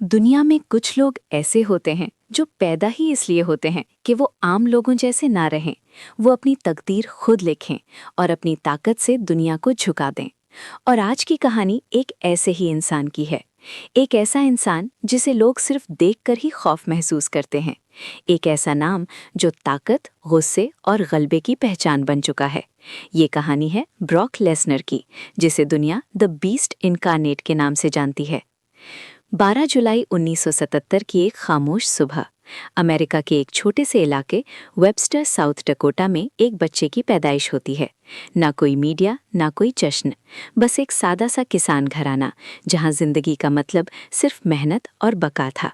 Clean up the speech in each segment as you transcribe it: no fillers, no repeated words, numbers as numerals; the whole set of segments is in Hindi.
दुनिया में कुछ लोग ऐसे होते हैं जो पैदा ही इसलिए होते हैं कि वो आम लोगों जैसे ना रहें। वो अपनी तकदीर खुद लिखें और अपनी ताकत से दुनिया को झुका दें। और आज की कहानी एक ऐसे ही इंसान की है। एक ऐसा इंसान जिसे लोग सिर्फ देखकर ही खौफ महसूस करते हैं। एक ऐसा नाम जो ताकत, गुस्से और गलबे की पहचान बन चुका है। ये कहानी है ब्रॉक लेसनर की, जिसे दुनिया द बीस्ट इनकार्नेट के नाम से जानती है। 12 जुलाई 1977 की एक खामोश सुबह अमेरिका के एक छोटे से इलाके वेबस्टर, साउथ डकोटा में एक बच्चे की पैदाइश होती है। ना कोई मीडिया, ना कोई जश्न, बस एक सादा सा किसान घराना जहां जिंदगी का मतलब सिर्फ मेहनत और बका था।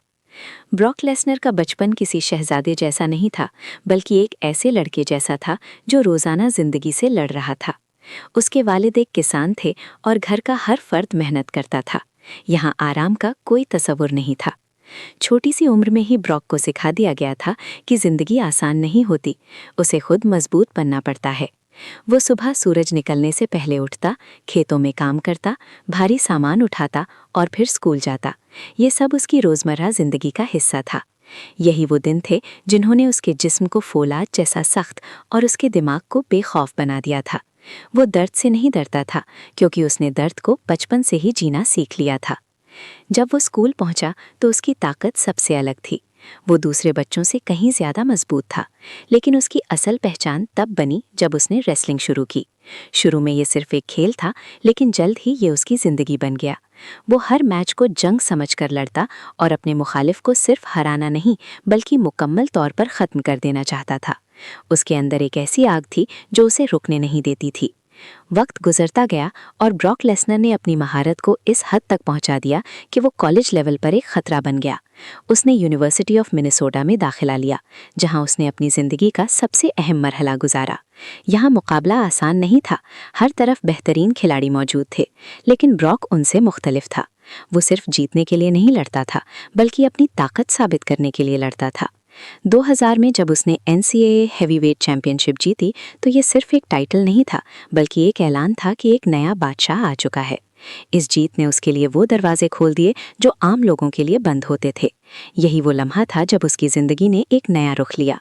ब्रॉक लेसनर का बचपन किसी शहजादे जैसा नहीं था, बल्कि एक ऐसे लड़के जैसा था जो रोजाना जिंदगी से लड़ रहा था। उसके वालिद एक किसान थे और घर का हर फर्द मेहनत करता था। यहाँ आराम का कोई तसव्वुर नहीं था। छोटी सी उम्र में ही ब्रॉक को सिखा दिया गया था कि जिंदगी आसान नहीं होती, उसे खुद मजबूत बनना पड़ता है। वो सुबह सूरज निकलने से पहले उठता, खेतों में काम करता, भारी सामान उठाता और फिर स्कूल जाता। ये सब उसकी रोजमर्रा जिंदगी का हिस्सा था। यही वो दिन थे जिन्होंने उसके जिस्म को फौलाद जैसा सख्त और उसके दिमाग को बेखौफ बना दिया था। वो दर्द से नहीं डरता था, क्योंकि उसने दर्द को बचपन से ही जीना सीख लिया था। जब वो स्कूल पहुंचा तो उसकी ताकत सबसे अलग थी। वो दूसरे बच्चों से कहीं ज्यादा मजबूत था, लेकिन उसकी असल पहचान तब बनी जब उसने रेसलिंग शुरू की। शुरू में ये सिर्फ एक खेल था, लेकिन जल्द ही ये उसकी जिंदगी बन गया। वो हर मैच को जंग समझकर लड़ता और अपने मुखालिफ को सिर्फ हराना नहीं, बल्कि मुकम्मल तौर पर खत्म कर देना चाहता था। उसके अंदर एक ऐसी आग थी जो उसे रुकने नहीं देती थी। वक्त गुजरता गया और ब्रॉक लेसनर ने अपनी महारत को इस हद तक पहुंचा दिया कि वो कॉलेज लेवल पर एक खतरा बन गया। उसने यूनिवर्सिटी ऑफ मिनेसोटा में दाखिला लिया, जहां उसने अपनी जिंदगी का सबसे अहम मरहला गुजारा। यहाँ मुकाबला आसान नहीं था, हर तरफ बेहतरीन खिलाड़ी मौजूद थे, लेकिन ब्रॉक उनसे मुख्तलिफ था। वो सिर्फ जीतने के लिए नहीं लड़ता था, बल्कि अपनी ताकत साबित करने के लिए लड़ता था। 2000 में जब उसने NCAA हैवीवेट चैंपियनशिप जीती, तो ये सिर्फ एक टाइटल नहीं था, बल्कि एक ऐलान था कि एक नया बादशाह आ चुका है। इस जीत ने उसके लिए वो दरवाजे खोल दिए जो आम लोगों के लिए बंद होते थे। यही वो लम्हा था जब उसकी जिंदगी ने एक नया रुख लिया।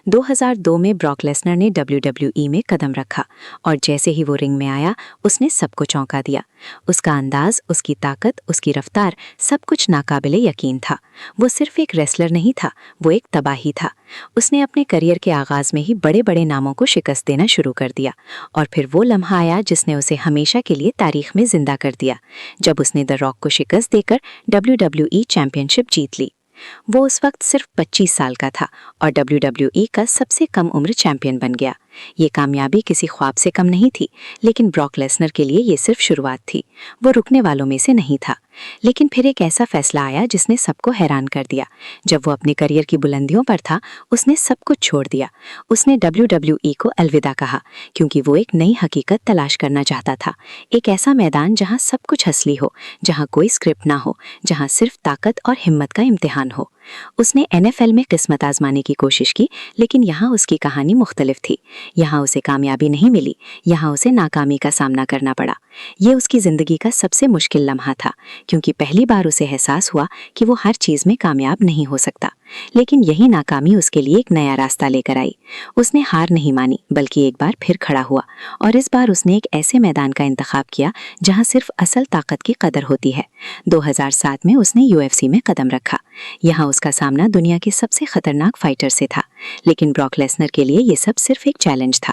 2002 में ब्रॉक लेसनर ने WWE में कदम रखा, और जैसे ही वो रिंग में आया, उसने सबको चौंका दिया। उसका अंदाज, उसकी ताकत, उसकी रफ्तार, सब कुछ नाकाबिले यकीन था। वो सिर्फ एक रेसलर नहीं था, वो एक तबाही था। उसने अपने करियर के आगाज में ही बड़े बड़े नामों को शिकस्त देना शुरू कर दिया, और फिर वो लम्हा आया जिसने उसे हमेशा के लिए तारीख में जिंदा कर दिया, जब उसने द रॉक को शिकस्त देकर WWE चैंपियनशिप जीत ली। वो उस वक्त सिर्फ 25 साल का था और WWE का सबसे कम उम्र चैंपियन बन गया। ये कामयाबी किसी ख्वाब से कम नहीं थी, लेकिन ब्रॉक लेसनर के लिए ये सिर्फ शुरुआत थी। वो रुकने वालों में से नहीं था। लेकिन फिर एक ऐसा फैसला आया जिसने सबको हैरान कर दिया। जब वो अपने करियर की बुलंदियों पर था, उसने सब कुछ छोड़ दिया। उसने WWE को अलविदा कहा, क्योंकि वो एक नई हकीकत तलाश करना चाहता था। एक ऐसा मैदान जहां सब कुछ असली हो, जहां कोई स्क्रिप्ट ना हो, जहां सिर्फ ताकत और हिम्मत का इम्तिहान हो। उसने NFL में किस्मत आजमाने की कोशिश की, लेकिन यहाँ उसकी कहानी मुख्तलिफ थी। यहाँ उसे कामयाबी नहीं मिली, यहाँ उसे नाकामी का सामना करना पड़ा। ये उसकी जिंदगी का सबसे मुश्किल लम्हा था, क्योंकि पहली बार उसे एहसास हुआ कि वो हर चीज में कामयाब नहीं हो सकता। लेकिन यही नाकामी उसके लिए एक नया रास्ता लेकर आई। उसने हार नहीं मानी, बल्कि एक बार फिर खड़ा हुआ, और इस बार उसने एक ऐसे मैदान का इंतखाब किया जहां सिर्फ असल ताकत की कदर होती है। 2007 में उसने UFC में कदम रखा। यहाँ उसका सामना दुनिया के सबसे खतरनाक फाइटर से था, लेकिन ब्रॉक लेसनर के लिए ये सब सिर्फ एक चैलेंज था।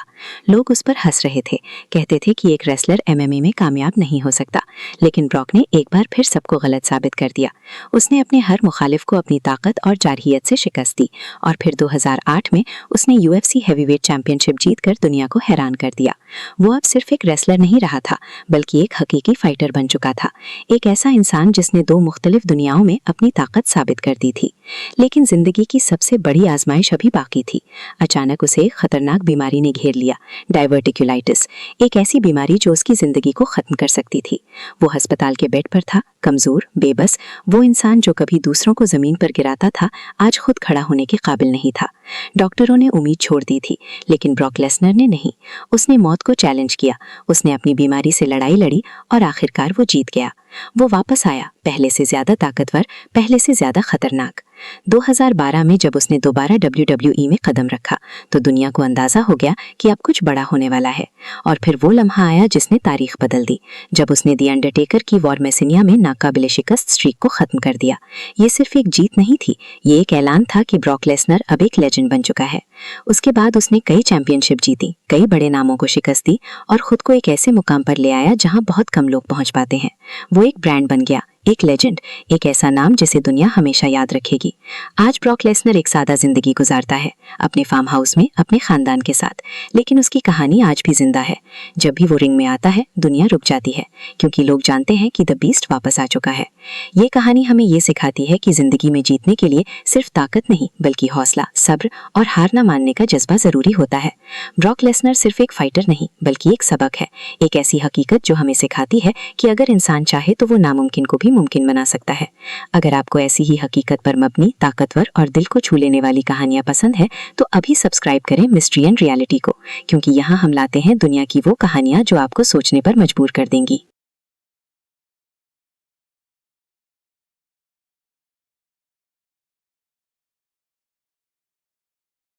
लोग उस पर हंस रहे थे, कहते थे कि एक रेसलर MMA में कामयाब नहीं हो सकता, लेकिन ब्रॉक ने एक बार फिर सबको गलत साबित कर दिया। उसने अपने हर मुखालिफ को अपनी ताकत और जारहियत से शिकस्त दी, और फिर 2008 में उसने UFC हैवीवेट चैंपियनशिप जीतकर दुनिया को हैरान कर दिया। वो अब सिर्फ एक रेसलर नहीं रहा था, बल्कि एक हकीकी फाइटर बन चुका था, एक ऐसा इंसान जिसने दो मुख्तलिफ दुनियाओं में अपनी ताकत साबित कर दी थी। लेकिन जिंदगी की सबसे बड़ी आजमाइश अभी बाकी थी। अचानक उसे एक खतरनाक बीमारी ने घेर लिया, डायवर्टिकुलाइटिस, एक ऐसी बीमारी जो उसकी जिंदगी को खत्म कर सकती थी। वो अस्पताल के बेड पर था, कमजोर, बेबस। वो इंसान जो कभी दूसरों को जमीन पर गिराता था, आज खुद खड़ा होने के काबिल नहीं था। डॉक्टरों ने उम्मीद छोड़ दी थी, लेकिन ब्रॉक लेसनर ने नहीं। उसने मौत को चैलेंज किया, उसने अपनी बीमारी से लड़ाई लड़ी और आखिरकार वो जीत गया। वो वापस आया, पहले से ज्यादा ताकतवर, पहले से ज्यादा खतरनाक। 2012 में जब उसने दोबारा WWE में कदम रखा तो दुनिया को अंदाजा हो गया कि अब कुछ बड़ा होने वाला है। और फिर वो लम्हा आया जिसने तारीख बदल दी, जब उसने दी अंडरटेकर की वॉर मेसिनिया में नाकाबिले शिकस्त स्ट्रीक को खत्म कर दिया। ये सिर्फ एक जीत नहीं थी, ये एक ऐलान था कि ब्रॉक लेसनर अब एक लेजेंड बन चुका है। उसके बाद उसने कई चैंपियनशिप जीती, कई बड़े नामों को शिकस्त दी और खुद को एक ऐसे मुकाम पर ले आया जहां बहुत कम लोग पहुंच पाते हैं। वो एक ब्रांड बन गया, एक लेजेंड, एक ऐसा नाम जिसे दुनिया हमेशा याद रखेगी। आज ब्रॉक लेसनर एक सादा जिंदगी गुजारता है, अपने फार्म हाउस में अपने खानदान के साथ, लेकिन उसकी कहानी आज भी जिंदा है। जब भी वो रिंग में आता है दुनिया रुक जाती है, क्योंकि लोग जानते हैं कि द बीस्ट वापस आ चुका है। ये कहानी हमें ये सिखाती है कि जिंदगी में जीतने के लिए सिर्फ ताकत नहीं बल्कि हौसला, सब्र और हार न मानने का जज्बा जरूरी होता है। ब्रॉक लेसनर सिर्फ एक फाइटर नहीं बल्कि एक सबक है, एक ऐसी हकीकत जो हमें सिखाती है कि अगर इंसान चाहे तो वो नामुमकिन को भी मुमकिन बना सकता है। अगर आपको ऐसी ही हकीकत पर मबनी, ताकतवर और दिल को छू लेने वाली कहानियां पसंद है तो अभी सब्सक्राइब करें मिस्ट्री एंड रियलिटी को, क्योंकि यहाँ हम लाते हैं दुनिया की वो कहानियां जो आपको सोचने पर मजबूर कर देंगी।